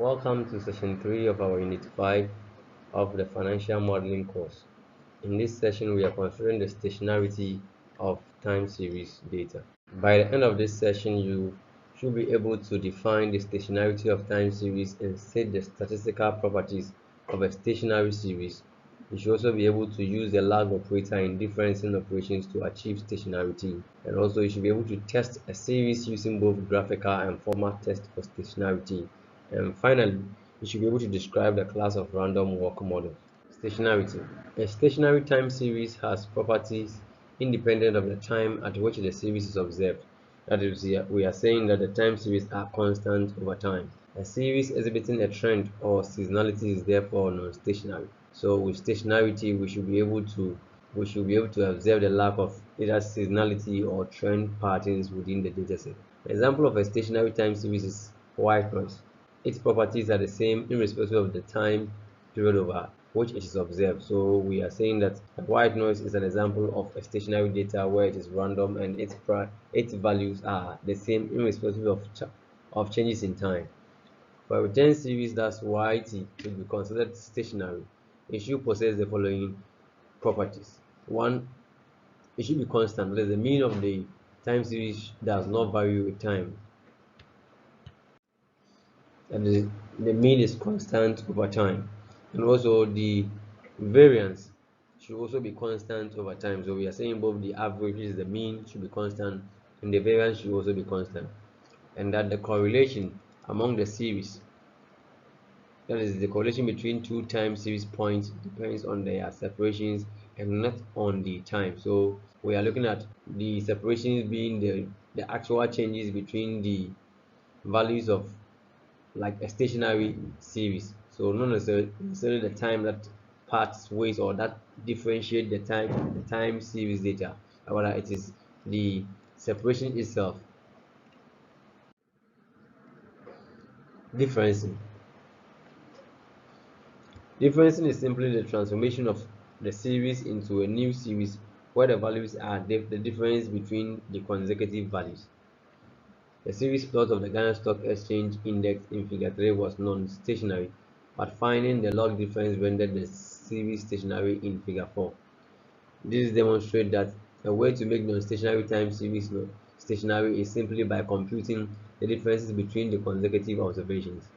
Welcome to session 3 of our unit 5 of the financial modeling course. In this session, we are considering the stationarity of time series data. By the end of this session, you should be able to define the stationarity of time series and state the statistical properties of a stationary series. You should also be able to use the lag operator in differencing operations to achieve stationarity. And also, you should be able to test a series using both graphical and format tests for stationarity. And finally, you should be able to describe the class of random walk model. Stationarity. A stationary time series has properties independent of the time at which the series is observed. That is, we are saying that the time series are constant over time. A series exhibiting a trend or seasonality is therefore non-stationary. So with stationarity, we should be able to observe the lack of either seasonality or trend patterns within the dataset. An example of a stationary time series is white noise. Its properties are the same irrespective of the time period over which it is observed. So we are saying that a white noise is an example of a stationary data where it is random and its values are the same irrespective of changes in time. For a return series that's YT to be considered stationary, it should possess the following properties. One, it should be constant, that is, the mean of the time series does not vary with time. And the mean is constant over time. And also the variance should also be constant over time. So we are saying both the average, which is the mean, should be constant, and the variance should also be constant. And that the correlation among the series, that is the correlation between two time series points, depends on their separations and not on the time. So we are looking at the separations being the actual changes between the values of like a stationary series. So not necessarily the time that parts ways or that differentiate the time series data, rather it is the separation itself. Differencing. Differencing is simply the transformation of the series into a new series where the values are the difference between the consecutive values. The series plot of the Ghana Stock Exchange Index in Figure 3 was non-stationary, but finding the log difference rendered the series stationary in Figure 4. This demonstrates that a way to make non-stationary time series stationary is simply by computing the differences between the consecutive observations.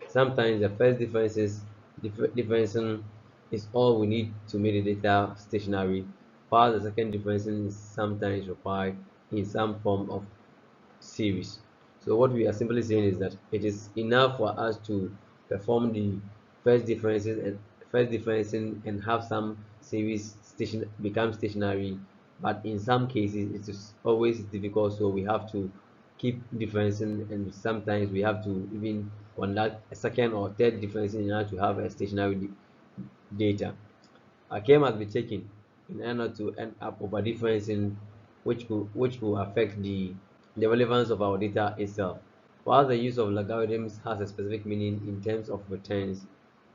Sometimes the first difference is all we need to make the data stationary, while the second difference is sometimes required in some form of series. So what we are simply saying is that it is enough for us to perform the first differentiation and have some series become stationary, but in some cases it is always difficult, so we have to keep differencing, and sometimes we have to even conduct a second or third differentiation in order to have a stationary data. A care must be taken in order to end up over differencing, which will affect the relevance of our data itself. While the use of logarithms has a specific meaning in terms of returns,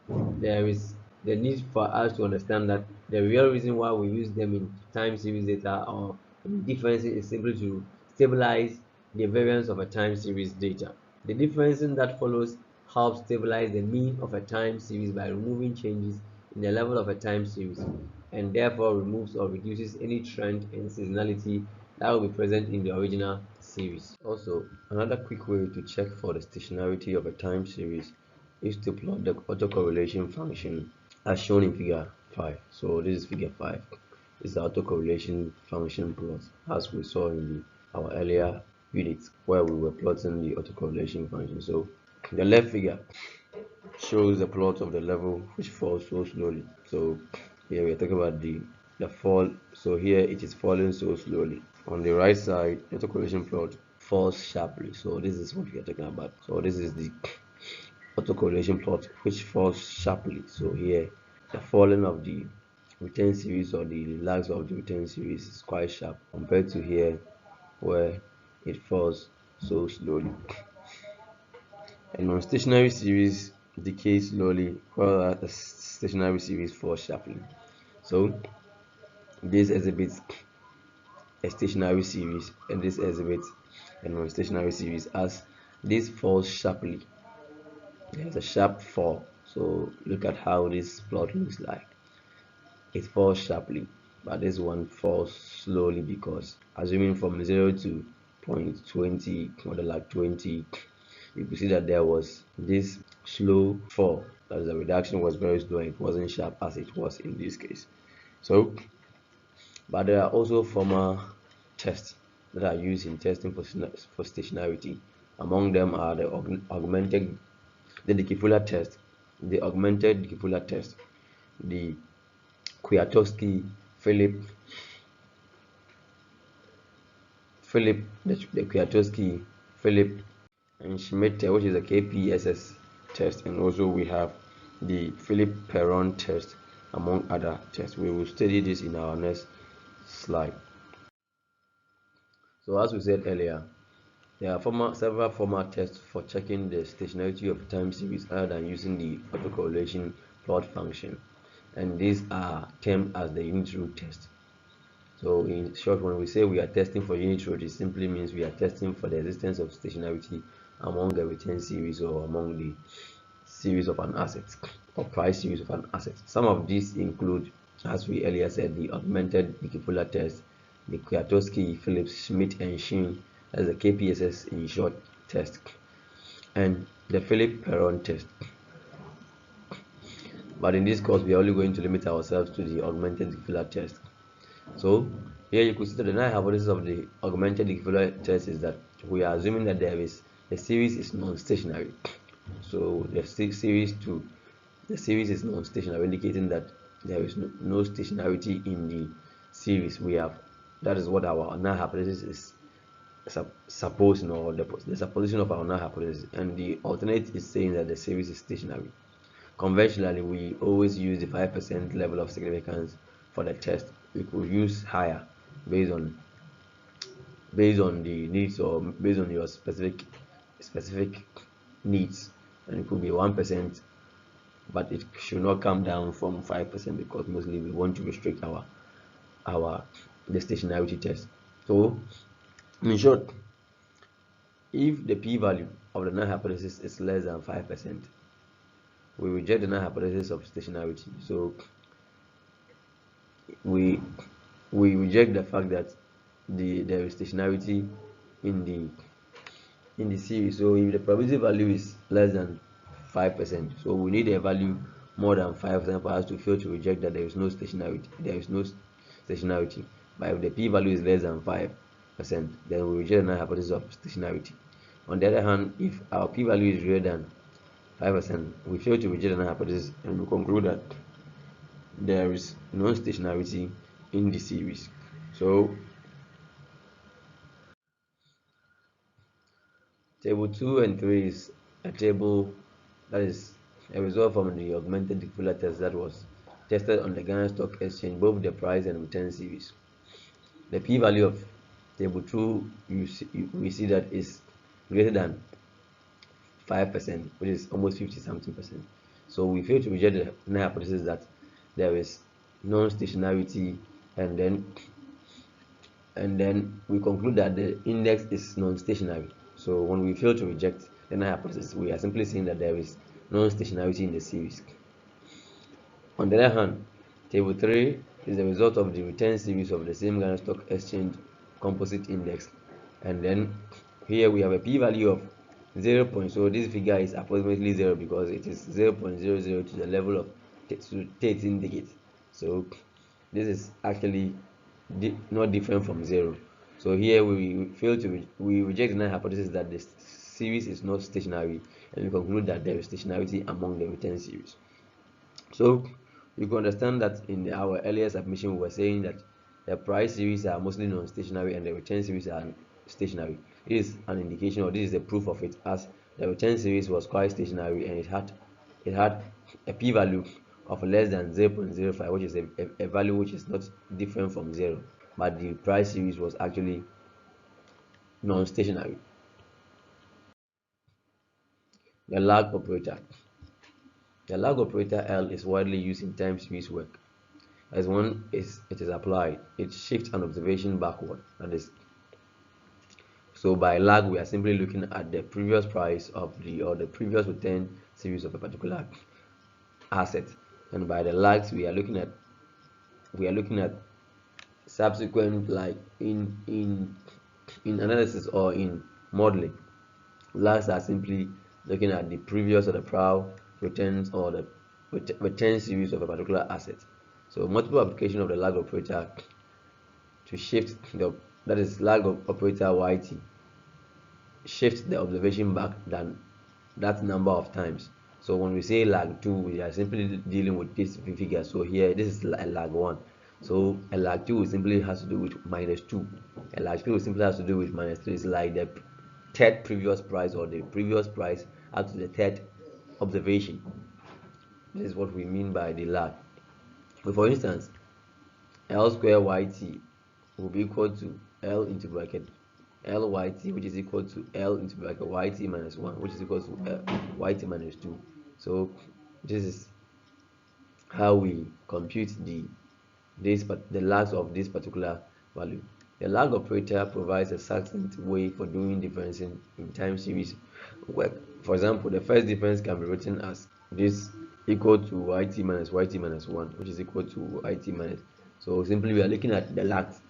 there is the need for us to understand that the real reason why we use them in time series data or in differencing is simply to stabilize the variance of a time series data. The differencing that follows helps stabilize the mean of a time series by removing changes in the level of a time series, and therefore removes or reduces any trend and seasonality that will be present in the original series. Also, another quick way to check for the stationarity of a time series is to plot the autocorrelation function as shown in figure 5. So this is figure 5. This is the autocorrelation function plot as we saw in our earlier unit where we were plotting the autocorrelation function. So the left figure shows the plot of the level which falls so slowly. So here we're talking about the fall. So here it is falling so slowly. On the right side, the autocorrelation plot falls sharply. So this is what we are talking about. So this is the autocorrelation plot which falls sharply. So here the falling of the return series or the lags of the return series is quite sharp compared to here where it falls so slowly. A non-stationary series decays slowly while a stationary series falls sharply. So this exhibits a stationary series and this exhibits a non-stationary series as this falls sharply there's a sharp fall. So look at how this plot looks like. It falls sharply, but this one falls slowly because assuming from 0 to 0.20 or the like 20, you could see that there was this slow fall. That is, the reduction was very slow and it wasn't sharp as it was in this case. So, but there are also formal tests that are used in testing for stationarity. Among them are the augmented, the Dickey-Fuller test, the augmented Dickey-Fuller test, the Kwiatkowski, Philip, the Kwiatkowski, Philip, and Schmidt, which is a KPSS test, and also we have the Philip Perron test, among other tests. We will study this in our next slide. So as we said earlier, there are several formal tests for checking the stationarity of time series other than using the autocorrelation plot function, and these are termed as the unit root test. So in short, when we say we are testing for unit root, it simply means we are testing for the existence of stationarity among a return series or among the series of an asset or price series of an asset. Some of these include, as we earlier said, the augmented Dickey-Fuller test, the Kwiatkowski, Phillips, Schmidt, and Sheen, as the KPSS in short test, and the Philip Perron test. But in this course, we are only going to limit ourselves to the augmented Dickey-Fuller test. So here you could see that the null hypothesis of the augmented Dickey-Fuller test is that we are assuming that the series is non-stationary. So the series is non-stationary, indicating that there is no stationarity in the series. That is what our null hypothesis is supposing, or the supposition of our null hypothesis, and the alternate is saying that the series is stationary. Conventionally, we always use the 5% level of significance for the test. We could use higher based on the needs, or based on your specific needs, and it could be 1%, but it should not come down from 5% because mostly we want to restrict the stationarity test. So in short, if the p-value of the null hypothesis is less than 5%, we reject the null hypothesis of stationarity. So we reject the fact that there is stationarity in the series. So if the probability value is less than 5%, so we need a value more than 5% for us to fail to reject that there is no stationarity. But if the p-value is less than 5%, then we reject the null hypothesis of stationarity. On the other hand, if our p-value is greater than 5%, we fail to reject the null hypothesis and we conclude that there is no stationarity in the series. So table 2 and 3 is a table that is a result from the augmented Dickey-Fuller test that was tested on the Ghana Stock Exchange, both the price and return series. The p-value of table 2, we see that is greater than 5%, which is almost 50-something%. So we fail to reject the null hypothesis that there is non-stationarity, and then we conclude that the index is non-stationary. So when we fail to reject the null hypothesis, we are simply saying that there is non-stationarity in the series. On the other hand, table 3 is the result of the return series of the same Ghana Stock Exchange composite index, and then here we have a p-value of 0. So this figure is approximately 0 because it is 0.00 to the level of 13 digits. So this is actually not different from 0. So here we reject the null hypothesis that the series is not stationary, and we conclude that there is stationarity among the return series. So you can understand that in our earlier submission we were saying that the price series are mostly non-stationary and the return series are stationary. This is an indication, or this is the proof of it, as the return series was quite stationary and it had a p-value of less than 0.05, which is a value which is not different from 0, but the price series was actually non-stationary. The lag operator. The lag operator L is widely used in time series work. As it is applied, it shifts an observation backward. That is, so by lag we are simply looking at the previous price of the previous return series of a particular asset. And by the lags, we are looking at subsequent, like in analysis or in modeling. Lags are simply looking at the previous or the prior returns or the return series of a particular asset. So multiple application of the lag operator to shift the, that is lag operator YT, shift the observation back than that number of times. So when we say lag 2, we are simply dealing with this figure. So here this is a lag 1. So a lag 2 simply has to do with -2. A lag 3 simply has to do with -3. It's like the third previous price or the previous price up to the third observation. This is what we mean by the lag. But for instance, L square YT will be equal to L into bracket LYT, which is equal to L into bracket YT minus 1, which is equal to YT minus 2. So this is how we compute the lags of this particular value. The lag operator provides a certain way for doing differencing in time series work. For example, the first difference can be written as this equal to YT minus 1, which is equal to YT minus. So simply we are looking at the lags.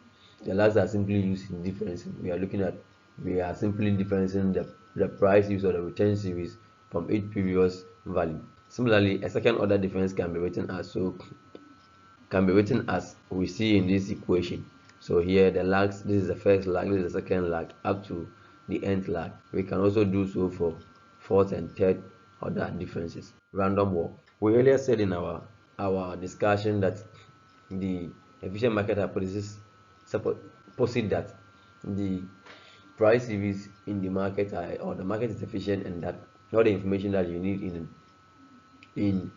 The lags are simply used in differencing. We are simply differencing the price series or the return series from each previous value. Similarly, a second order difference can be written as we see in this equation. So here the lags, this is the first lag, this is the second lag, up to the nth lag. We can also do so for fourth and third order differences. Random walk. We earlier said in our discussion that the efficient market hypothesis posit that the price series in the market or the market is efficient, and that all the information that you need in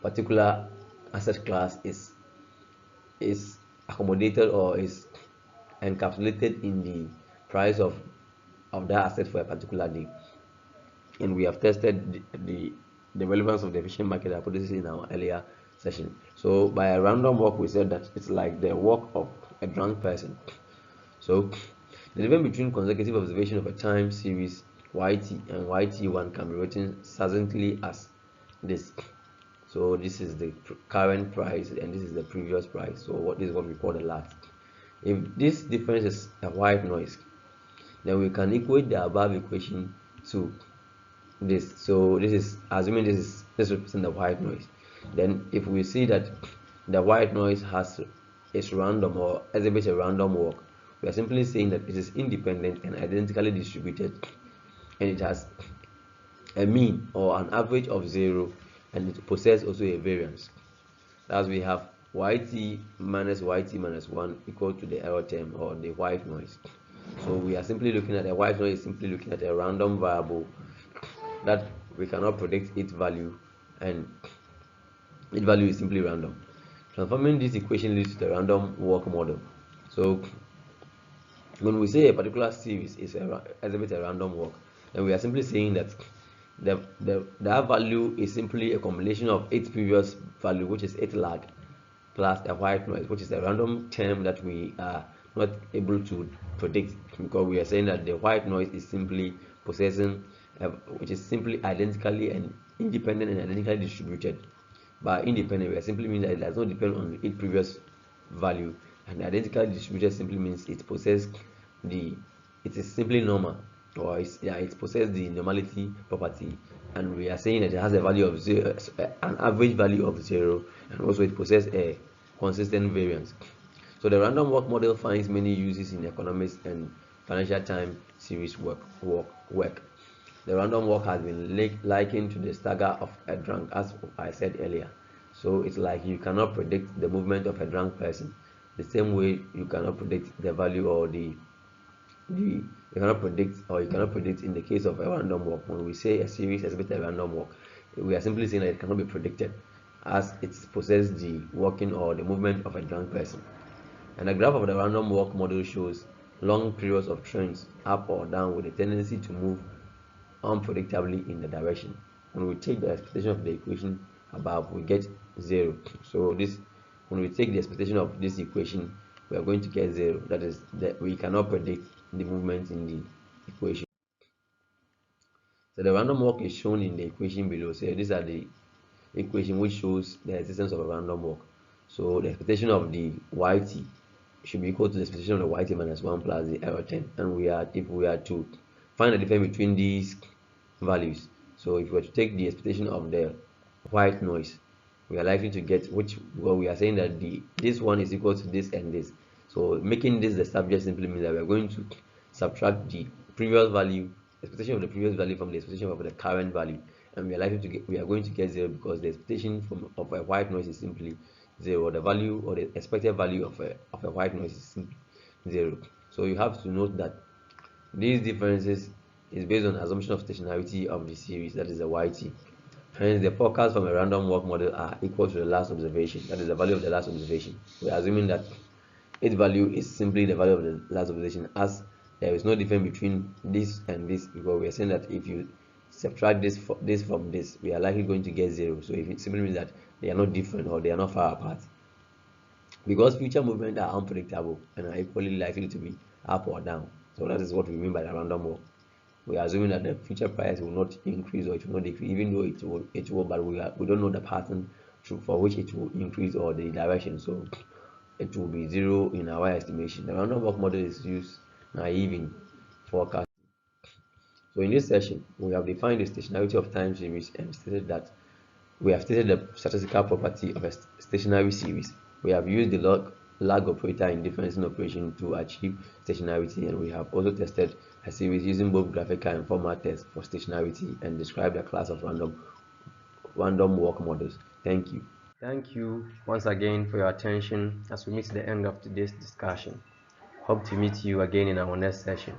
particular asset class is accommodated or is encapsulated in the price of that asset for a particular day. And we have tested the relevance of the efficient market hypothesis in our earlier session. So by a random walk, we said that it's like the walk of a drunk person. So the difference between consecutive observation of a time series YT and YT1 can be written succinctly as this. So this is the current price and this is the previous price. So what is what we call the lag. If this difference is a white noise, then we can equate the above equation to this. So this is assuming this represents the white noise. Then if we see that the white noise is random or exhibits a random walk, we are simply saying that it is independent and identically distributed, and it has a mean or an average of 0, and it possesses also a variance. Thus we have YT minus 1 equal to the error term or the white noise. So we are simply looking at a white noise, simply looking at a random variable that we cannot predict its value, and its value is simply random. Transforming this equation leads to the random walk model. So when we say a particular series exhibits a random walk, then we are simply saying that that value is simply a combination of its previous value, which is its lag, plus a white noise, which is a random term that we are not able to predict, because we are saying that the white noise is simply possessing which is simply identically and independent and identically distributed. By independent, we are simply mean that it does not depend on its previous value, and identically distributed simply means it is simply normal, or it possesses the normality property, and we are saying that it has a value of 0, an average value of 0, and also it possesses a consistent variance. So the random walk model finds many uses in economics and financial time series work. The random walk has been likened to the stagger of a drunk, as I said earlier. So it's like you cannot predict the movement of a drunk person, the same way you cannot predict the value or you cannot predict in the case of a random walk. When we say a series exhibits a random walk, we are simply saying that it cannot be predicted, as it possesses the walking or the movement of a drunk person. And the graph of the random walk model shows long periods of trends up or down with a tendency to move unpredictably in the direction. When we take the expectation of the equation above, we get 0. So when we take the expectation of this equation, we are going to get 0. That is that we cannot predict the movement in the equation. So the random walk is shown in the equation below. So these are the equation which shows the existence of a random walk. So the expectation of the yt should be equal to the expectation of the yt minus 1 plus the error term. And if we are to find the difference between these values, so if we were to take the expectation of the white noise, we are likely to get we are saying that this one is equal to this and this. So making this the subject simply means that we are going to subtract the previous value, expectation of the previous value, from the expectation of the current value, and we are going to get 0, because the expectation of a white noise is simply 0. The value, or the expected value of a white noise, is simply 0. So you have to note that these differences is based on assumption of stationarity of the series, that is the yt. Hence, the forecasts from a random walk model are equal to the last observation, that is the value of the last observation. We are assuming that its value is simply the value of the last observation, as there is no difference between this and this, because we are saying that if you subtract this from this, we are likely going to get 0. So if it simply means that they are not different, or they are not far apart, because future movements are unpredictable and are equally likely to be up or down. So that is what we mean by the random walk. We are assuming that the future price will not increase or it will not decrease, even though it will, but we don't know the pattern for which it will increase, or the direction. So it will be 0 in our estimation. The random walk model is used naive in forecast. So in this session, we have defined the stationarity of time series and stated that we have stated the statistical property of a stationary series. We have used the lag operator in differencing operation to achieve stationarity, and we have also tested a series using both graphical and formal tests for stationarity, and described a class of random walk models. Thank you. Thank you once again for your attention as we meet the end of today's discussion. Hope to meet you again in our next session.